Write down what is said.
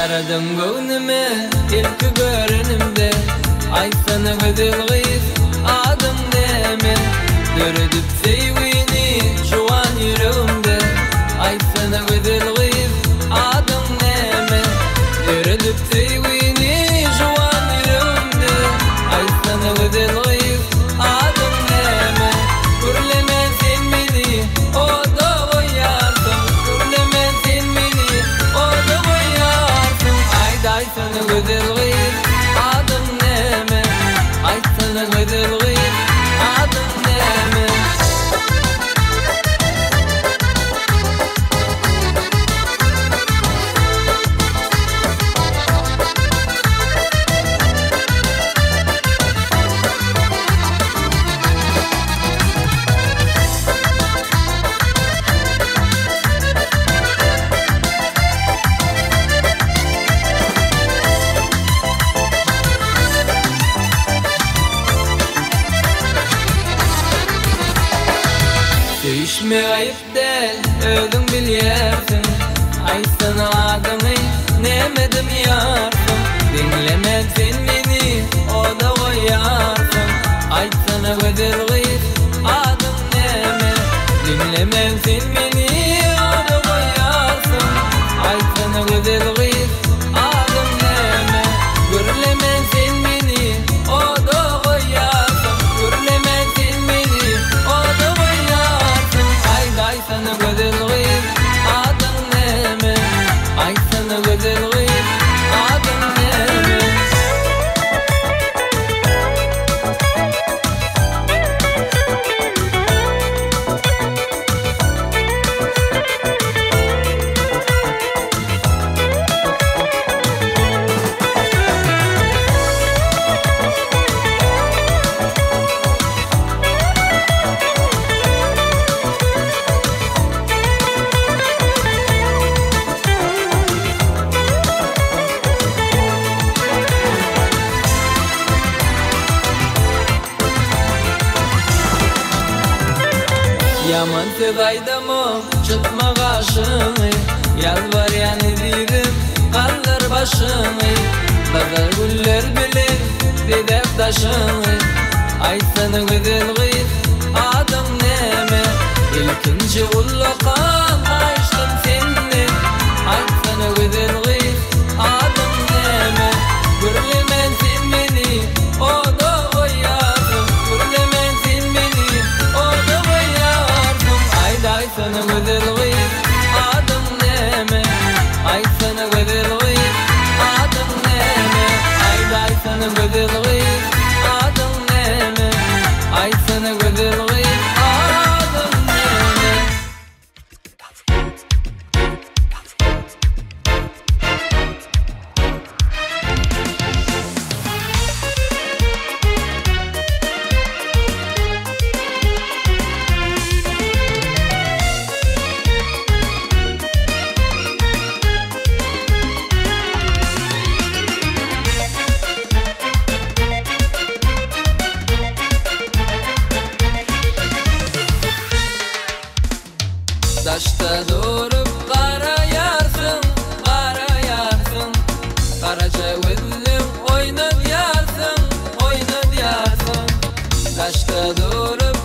Aradım gönlüme ilk görenimde, ay sana güzel kız adım deme. Gördüm sevgini şu an yüreğimde, ay sana güzel kız adım deme. Gördüm sevgini şu an yüreğimde, ay sana güzel kız adım deme. Gürleme sen beni, o da koyarsın. Gürleme sen beni, o da koyarsın. Ay sana güzel kız adım deme. Ay sana güzel kız adım deme. Sevişme ayıp değil, öldüm biliyorsun. Ay sana adımı nemedim yarsın. Dinleme sen beni, o da koyarsın. Ay sana güzel kız adım neme. Dinleme sen beni, o da koyarsın. Ay sana güzel kız adım neme. Gürleme sen beni, o da koyarsın. Gürleme sen beni, o da koyarsın. Ay sana güzel kız adım neme. Ay sana güzel kız adım neme. Yaman sevdaydamı çıkma karşını, yalvar yani dedim kaldır başını. Bazar güller bilir dedek taşını. Ay sana güzel kız adım neme. İlkinci kullukan açtım seni. Ay sana güzel kız adım neme. Gürleme sen beni, o da koyarsın. Gürleme sen beni, o da koyarsın. Ay sana güzel kız adım neme. Ay sana güzel kız adım neme. Ay sana güzel kız adım neme. Ay sana güzel kız adım neme. Taşta durup karayarsın, karayarsın. Karaca gözlüm oynat yarsın, oynat yarsın. Taşta durup